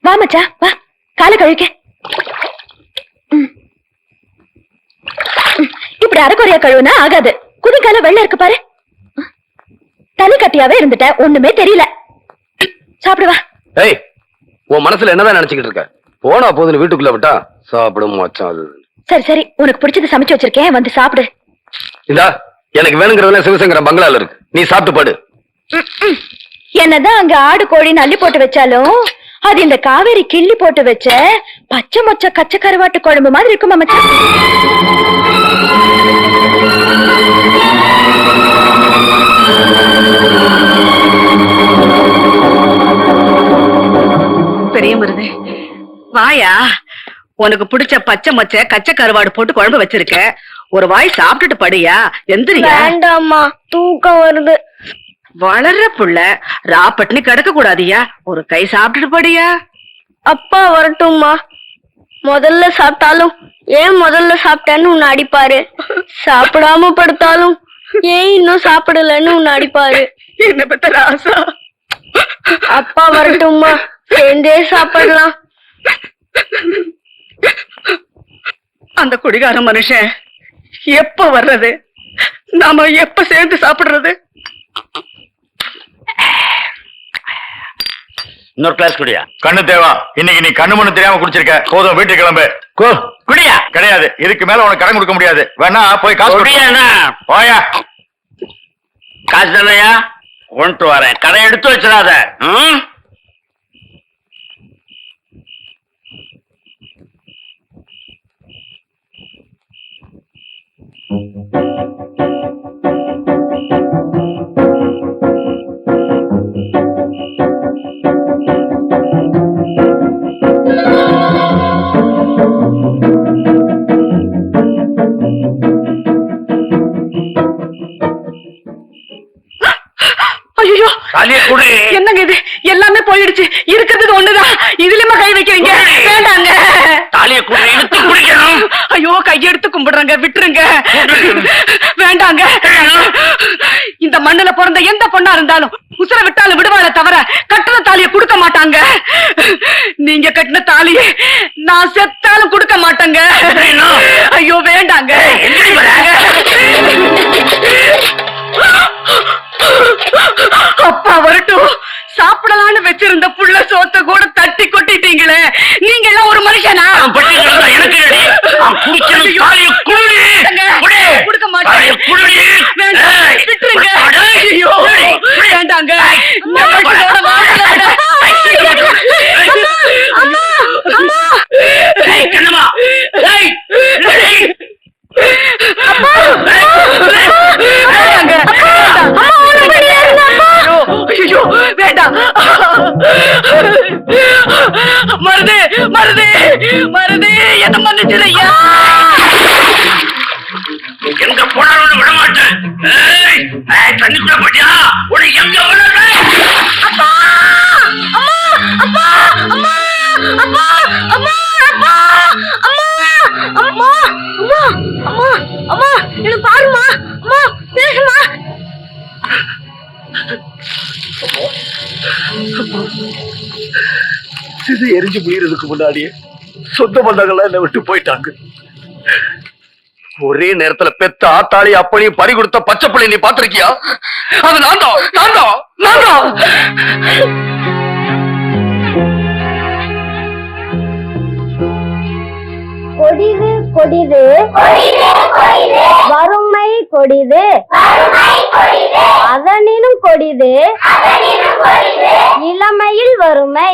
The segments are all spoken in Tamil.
வா மச்சா வா, காலை கழுவிக்க. இப்படி அரைக்குறையா கழுவுனா ஆகாது. குதிக்கால வெள்ளம் இருக்கு பாரு. தனி கட்டியாவே இருந்துட்ட, ஒண்ணுமே தெரியல. சாப்பிடுவா. ஏய், உன் மனசுல என்னதான் நினைச்சுக்கிட்டு இருக்க? போனா போதுன்னு வீட்டுக்குள்ள விட்டா சாப்பிடும் மச்சான். அது சரி சரி, உனக்கு பிடிச்சது சமைச்சு வச்சிருக்கேன், வந்து சாப்பிடு. இந்தா, எனக்கு வேணுங்கிறதெல்லாம் சிவசங்கர பங்களால இருக்கு, நீ சாப்பிட்டு பாடு. என்னதான் அங்க ஆடு கோழின்னு அள்ளி போட்டு வச்சாலும் அது இந்த காவேரி கிள்ளி போட்டு வச்ச பச்சை மொச்ச கச்ச கருவாட்டு குழம்பு மாதிரி இருக்குமா மச்சான். பெரிய மருது வாயா, உனக்கு பிடிச்ச பச்சை மொச்ச கச்ச கருவாடு போட்டு குழம்பு வச்சிருக்க, ஒரு வாய் சாப்பிட்டுட்டு படியா. எந்திரியா. வேண்டாம்மா, தூக்கம் வருது. வளர்ற புள்ள ராப்பட்னி கிடக்க கூடாதியா, ஒரு கை சாப்பிட்டுட்டு படியா. அப்பா வரட்டும்மா. முதல்ல சாப்பிட்டாலும் ஏன் முதல்ல சாப்பிட்டேன்னு உன்னை அடிப்பாரு, சாப்பிடாம படுத்தாலும் ஏன் இன்னும் சாப்பிடலன்னு உன்னை அடிப்பாரு. என்ன பத்த ராசா. அப்பா வரட்டும்மா, சேர்ந்தே சாப்பிடலாம். அந்த குடிகார மனுஷன் எப்ப வர்றது, நாம எப்ப சேர்ந்து சாப்பிடுறது? இன்னொரு கிளாஸ் குடியா. கண்ணு தேவா, இன்னைக்கு நீ கண்ணு மண்ணு தெரியாம குடிச்சிருக்க, போதும் வீட்டுக்கு கிளம்பு. குடியா. கிடையாது, இதுக்கு மேல உனக்கு கடன் கொடுக்க முடியாது. வேணா போய் காசு குடியாண்ணா. போயா. காசு தானையா கொண்டு வரேன், கடை எடுத்து வச்சிடாத. ஐயோ, தாலியை குடி. என்னங்க இது, எல்லாமே போயிடுச்சு, இருக்கிறது ஒண்ணுதான், இதுலயுமா கை வைக்கிறீங்க? வேண்டாங்க. தாலியை குடி, இழுத்து குடிக்கணும். ஐயோ, கையெடுத்து கும்பிடுறங்க, விட்டுருங்க. வேண்டாங்க. இந்த மண்ணுல பிறந்த எந்த பொண்ணா இருந்தாலும் உசுர விட்டாலும் விடுவாள தவிர கட்டின தாலியை கொடுக்க மாட்டாங்க. நீங்க கட்டின தாலியை நான் செத்தாலும் கொடுக்க மாட்டேங்க. ஐயோ வேண்டாங்க. அப்பா வரட்டும், சாப்பிடலான்னு வச்சிருந்த புள்ள சோத்த கூட தட்டி கொட்டிட்டீங்களே, நீங்க எல்லாம் ஒரு மனுஷனா? கொடுக்க மாட்டேன். விட்டுருங்க. ஐயோ வேண்டாங்க. வேண்டாம். மருது மருது மருது, என்ன மன்னிச்சிடையா. எங்க போனாலும் விட மாட்டேன். தண்ணிக்குள்ள போட்டியா உன்னை எங்க விடுறேன். அப்பா அம்மா அப்பா அம்மா அப்பா அம்மா அப்பா அம்மா அம்மா அம்மா அம்மா அம்மா, என்ன பாருமா. அம்மா பேசுமா. சிறு எரிஞ்சு முடியறதுக்கு முன்னாடியே சொந்த பந்தங்கள்லாம் என்ன விட்டு போயிட்டாங்க. ஒரே நேரத்துல பெத்த ஆத்தாளி அப்பனையும் பறி கொடுத்த பச்சை பிள்ளை நீ பாத்திருக்கியா? அது நான் தான், நான் தான், நான் தான். கொடிது கொடிது வறுமை கொடிது, அதனினும் கொடிது இளமையில் வறுமை.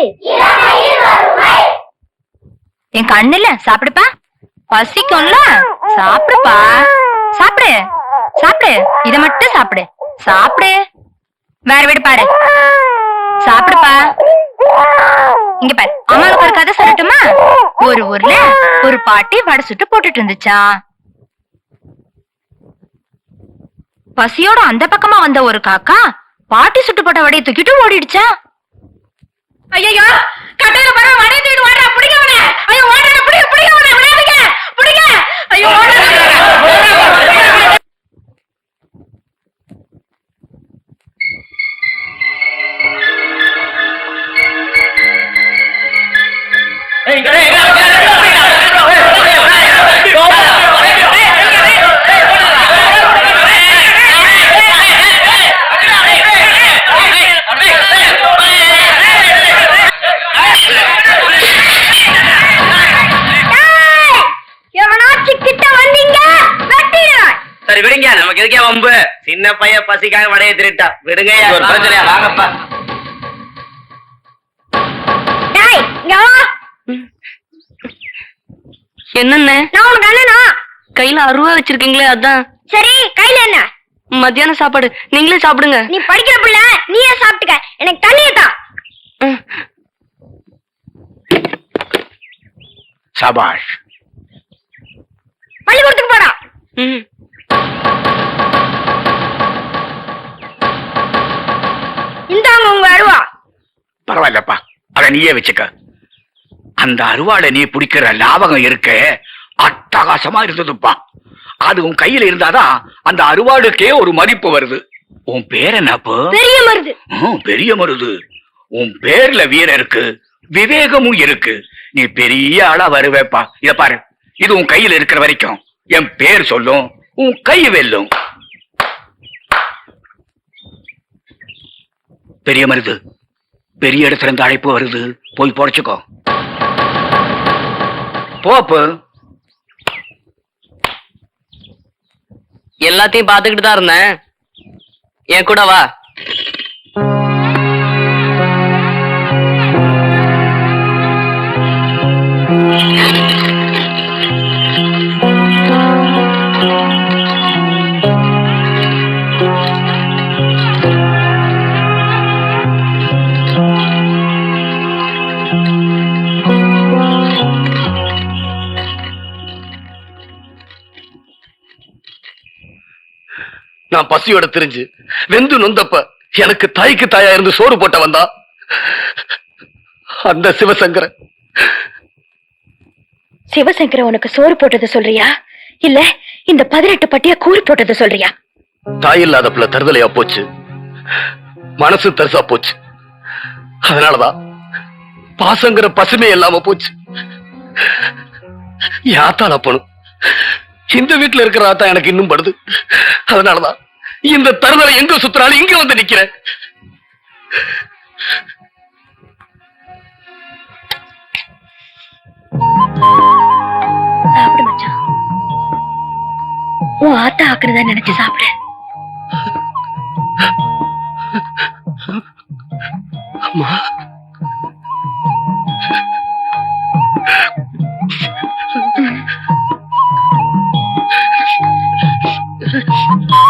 என் கண்ணுல சாப்பிடுப்பா, பசிக்கும்ல, சாப்பிடுப்பா, சாப்பிடு சாப்பிடு, இத மட்டும் சாப்பிடு, சாப்பிடு, வேற வீடு பாரு, சாப்பிடுப்பா. இங்க பாரு, அம்மாவுக்கு ஒரு கதை சொல்லட்டுமா? ஒரு ஊர்ல ஒரு பாட்டி வடை சுட்டு போட்டுட்டு இருந்துச்சான். பசியோட அந்த பக்கமா வந்த ஒரு காக்கா பாட்டி சுட்டு போட்ட வடையை தூக்கிட்டு ஓடிடுச்சா. ஐயோ, கட்டையில பாரு, வடையை தூக்கிட்டு ஓடுறா, பிடிங்க அவனை. ஐயோ ஓடுறா, பிடிங்க பிடிங்க அவனை, விளையாடுங்க, பிடிங்க. ஐயோ சரி விடுங்க, நமக்கு எதுக்கே வம்பு? சின்ன பையன் பசிக்காக வடைய திருட்டா விடுங்க. ஒரு பிரச்சனையா? வாங்கப்பா. டேய் இங்க வா. என்னண்ணே நான் உனக்கு அண்ணனா? கையில 60 வச்சிருக்கீங்களே அதான். சரி கையில என்ன? மத்தியான சாப்பாடு நீங்களே சாப்பிடுங்க. நீ படிக்கிற பிள்ளை, நீயே சாப்பிட்டுக்க. எனக்கு தண்ணியை தா. சபாஷ். பள்ளிக்கூடத்துக்கு போடா. ம். இந்தாங்க உங்க அருவா. பரவாயில்லப்பா, அத நீயே வச்சுக்க. அந்த அருவாளை நீ பிடிக்கிற லாபகம் இருக்க அட்டகாசமா இருந்ததுப்பா. அது உன் கையில இருந்தாதான் அந்த அருவாளுக்கே ஒரு மதிப்பு வருது. உன் பேர் என்னப்போ? பெரிய மருது. பெரிய மருது. உன் பேர்ல வீரம் இருக்கு, விவேகமும் இருக்கு. நீ பெரிய ஆளா வருவேப்பா. இத பாரு, இது உன் கையில இருக்கிற வரைக்கும் என் பேர் சொல்லும், உன் கை வெல்லும். பெரிய மருது, பெரிய இடத்துல இருந்து அழைப்பு வருது, போய் பொழைச்சுக்கோ. போப்பு. எல்லாத்தையும் பாத்துக்கிட்டு தான் இருந்தேன். என் கூட வா. நான் பசியோட திரிஞ்சு வெந்து நொந்தப்ப எனக்கு தாய்க்கு தாயா இருந்து சோறு போட்ட வந்தா அந்த சிவசங்கரன். சிவசங்கர உனக்கு சோறு போட்டது சொல்றியா, இல்ல இந்த 18 பட்டிய கூறு போட்டது சொல்றியா? தாய் இல்லாத பிள்ளை தருதலையா போச்சு, மனசு தரிசா போச்சு. அதனாலதான் பாசங்கிற பசுமே இல்லாம போச்சு. யாத்தால போனும் இந்த வீட்டுல இருக்கிற ஆத்தா எனக்கு இன்னும் படுது. அதனாலதான் இந்த தருதலை எங்க சுத்தினாலும் இங்க வந்து நிக்கிறேன். சாப்பிடு மச்சான். உன் ஆத்தா ஆக்குறதா நினைச்சு சாப்பிடு. அம்மா, Mm-hmm.